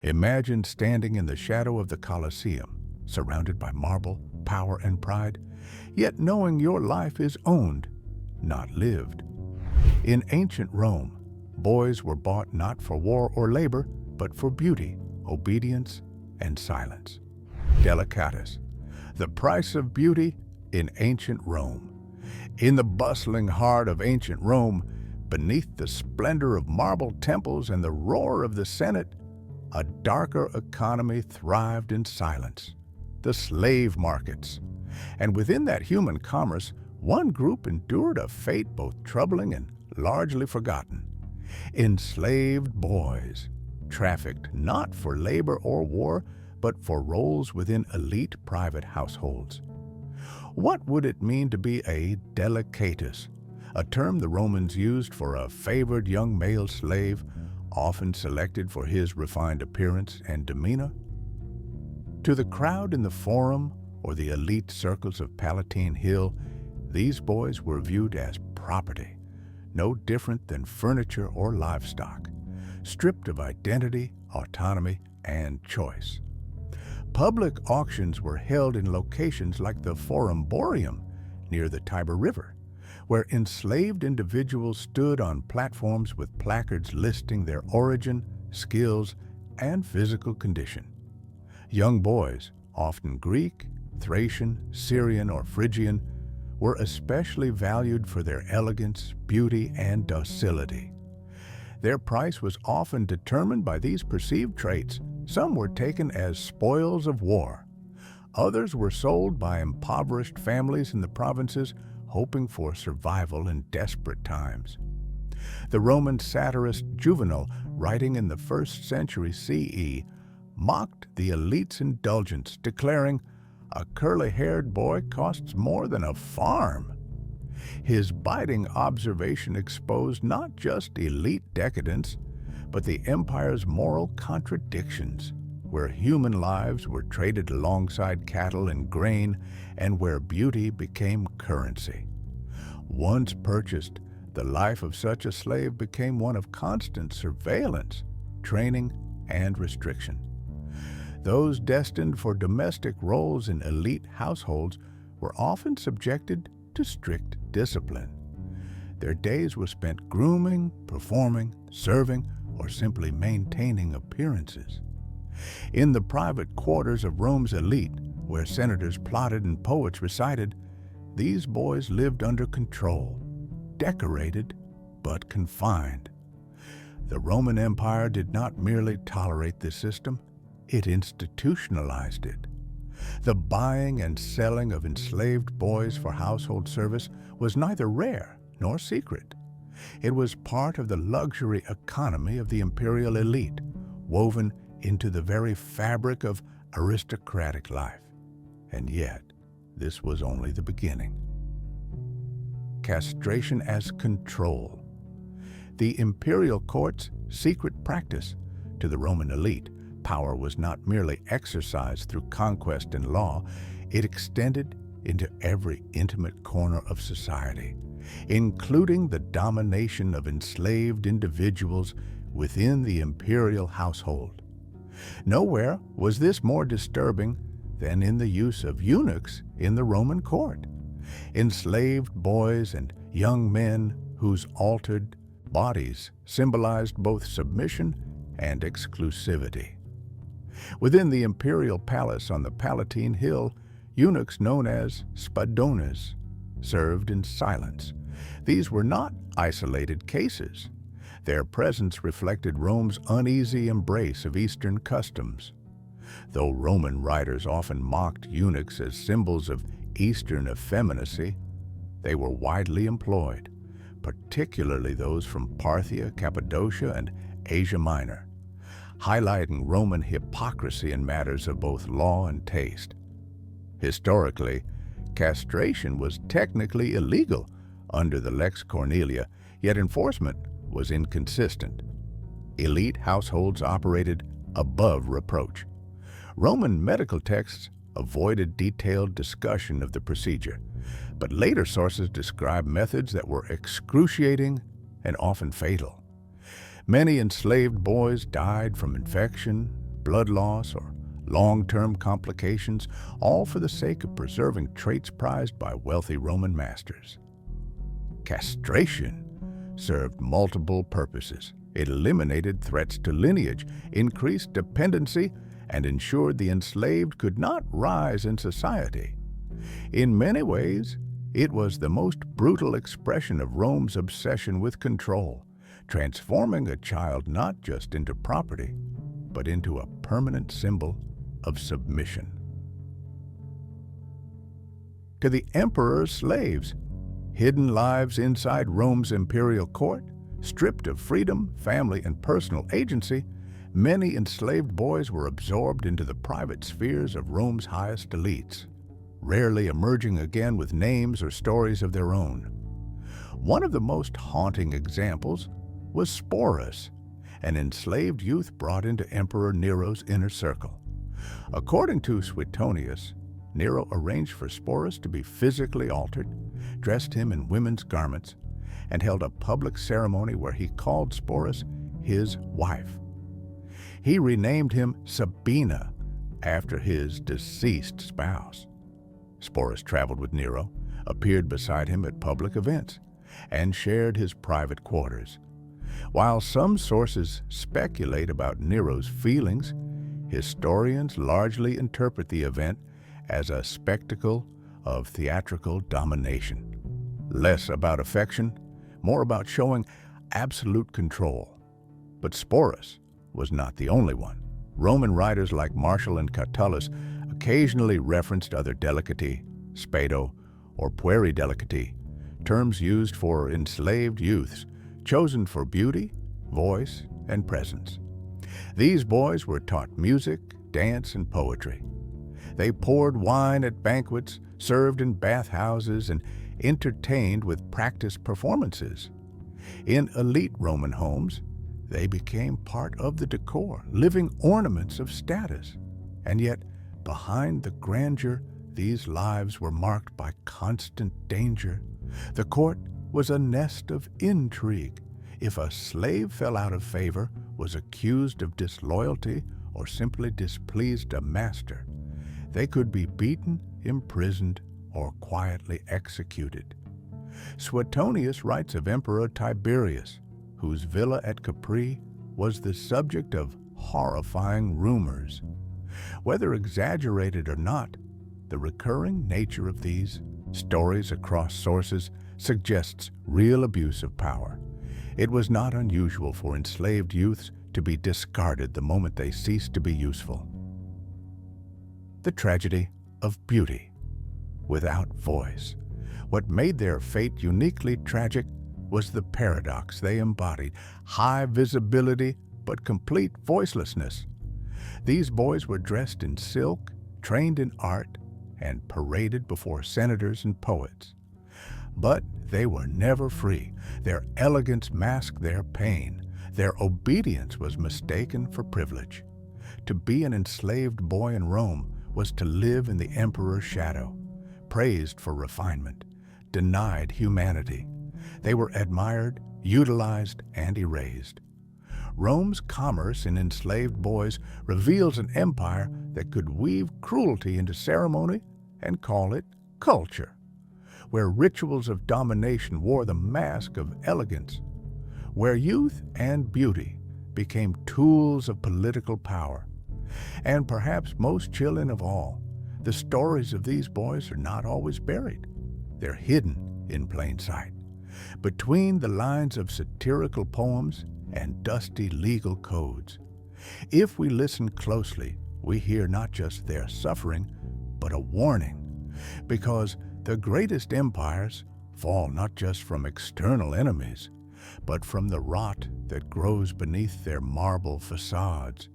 Imagine standing in the shadow of the Colosseum, surrounded by marble, power, and pride, yet knowing your life is owned, not lived. In ancient Rome, boys were bought not for war or labor, but for beauty, obedience, and silence. Delicatus, the price of beauty in ancient Rome. In the bustling heart of ancient Rome, beneath the splendor of marble temples and the roar of the Senate, a darker economy thrived in silence, the slave markets. And within that human commerce, one group endured a fate both troubling and largely forgotten. Enslaved boys, trafficked not for labor or war, but for roles within elite private households. What would it mean to be a delicatus, a term the Romans used for a favored young male slave, often selected for his refined appearance and demeanor? To the crowd in the Forum or the elite circles of Palatine Hill, these boys were viewed as property, no different than furniture or livestock, stripped of identity, autonomy, and choice. Public auctions were held in locations like the Forum Boreum near the Tiber River, where enslaved individuals stood on platforms with placards listing their origin, skills, and physical condition. Young boys, often Greek, Thracian, Syrian, or Phrygian, were especially valued for their elegance, beauty, and docility. Their price was often determined by these perceived traits. Some were taken as spoils of war. Others were sold by impoverished families in the provinces, hoping for survival in desperate times. The Roman satirist Juvenal, writing in the 1st century CE, mocked the elite's indulgence, declaring, "A curly-haired boy costs more than a farm." His biting observation exposed not just elite decadence, but the empire's moral contradictions, where human lives were traded alongside cattle and grain, and where beauty became currency. Once purchased, the life of such a slave became one of constant surveillance, training, and restriction. Those destined for domestic roles in elite households were often subjected to strict discipline. Their days were spent grooming, performing, serving, or simply maintaining appearances. In the private quarters of Rome's elite, where senators plotted and poets recited, these boys lived under control, decorated but confined. The Roman Empire did not merely tolerate this system, it institutionalized it. The buying and selling of enslaved boys for household service was neither rare nor secret. It was part of the luxury economy of the imperial elite, woven into the very fabric of aristocratic life. And yet, this was only the beginning. Castration as control. The imperial court's secret practice. To the Roman elite, power was not merely exercised through conquest and law, it extended into every intimate corner of society, including the domination of enslaved individuals within the imperial household. Nowhere was this more disturbing than in the use of eunuchs in the Roman court, enslaved boys and young men whose altered bodies symbolized both submission and exclusivity. Within the imperial palace on the Palatine Hill, eunuchs known as spadones served in silence. These were not isolated cases. Their presence reflected Rome's uneasy embrace of Eastern customs. Though Roman writers often mocked eunuchs as symbols of Eastern effeminacy, they were widely employed, particularly those from Parthia, Cappadocia, and Asia Minor, highlighting Roman hypocrisy in matters of both law and taste. Historically, castration was technically illegal under the Lex Cornelia, yet enforcement was inconsistent. Elite households operated above reproach. Roman medical texts avoided detailed discussion of the procedure, but later sources describe methods that were excruciating and often fatal. Many enslaved boys died from infection, blood loss, or long-term complications, all for the sake of preserving traits prized by wealthy Roman masters. Castration served multiple purposes. It eliminated threats to lineage, increased dependency, and ensured the enslaved could not rise in society. In many ways, it was the most brutal expression of Rome's obsession with control, transforming a child not just into property, but into a permanent symbol of submission. To the emperor's slaves, hidden lives inside Rome's imperial court, stripped of freedom, family, and personal agency, many enslaved boys were absorbed into the private spheres of Rome's highest elites, rarely emerging again with names or stories of their own. One of the most haunting examples was Sporus, an enslaved youth brought into Emperor Nero's inner circle. According to Suetonius, Nero arranged for Sporus to be physically altered, dressed him in women's garments, and held a public ceremony where he called Sporus his wife. He renamed him Sabina after his deceased spouse. Sporus traveled with Nero, appeared beside him at public events, and shared his private quarters. While some sources speculate about Nero's feelings, historians largely interpret the event as a spectacle of theatrical domination. Less about affection, more about showing absolute control. But Sporus was not the only one. Roman writers like Martial and Catullus occasionally referenced other delicati, spado, or pueri delicati, terms used for enslaved youths, chosen for beauty, voice, and presence. These boys were taught music, dance, and poetry. They poured wine at banquets, served in bathhouses, and entertained with practiced performances. In elite Roman homes, they became part of the decor, living ornaments of status. And yet, behind the grandeur, these lives were marked by constant danger. The court was a nest of intrigue. If a slave fell out of favor, was accused of disloyalty, or simply displeased a master, they could be beaten, imprisoned, or quietly executed. Suetonius writes of Emperor Tiberius, whose villa at Capri was the subject of horrifying rumors. Whether exaggerated or not, the recurring nature of these stories across sources suggests real abuse of power. It was not unusual for enslaved youths to be discarded the moment they ceased to be useful. The tragedy of beauty without voice. What made their fate uniquely tragic was the paradox they embodied: high visibility but complete voicelessness. These boys were dressed in silk, trained in art, and paraded before senators and poets. But they were never free. Their elegance masked their pain. Their obedience was mistaken for privilege. To be an enslaved boy in Rome was to live in the emperor's shadow, praised for refinement, denied humanity. They were admired, utilized, and erased. Rome's commerce in enslaved boys reveals an empire that could weave cruelty into ceremony and call it culture, where rituals of domination wore the mask of elegance, where youth and beauty became tools of political power. And perhaps most chilling of all, the stories of these boys are not always buried. They're hidden in plain sight, between the lines of satirical poems and dusty legal codes. If we listen closely, we hear not just their suffering, but a warning, because the greatest empires fall not just from external enemies, but from the rot that grows beneath their marble facades.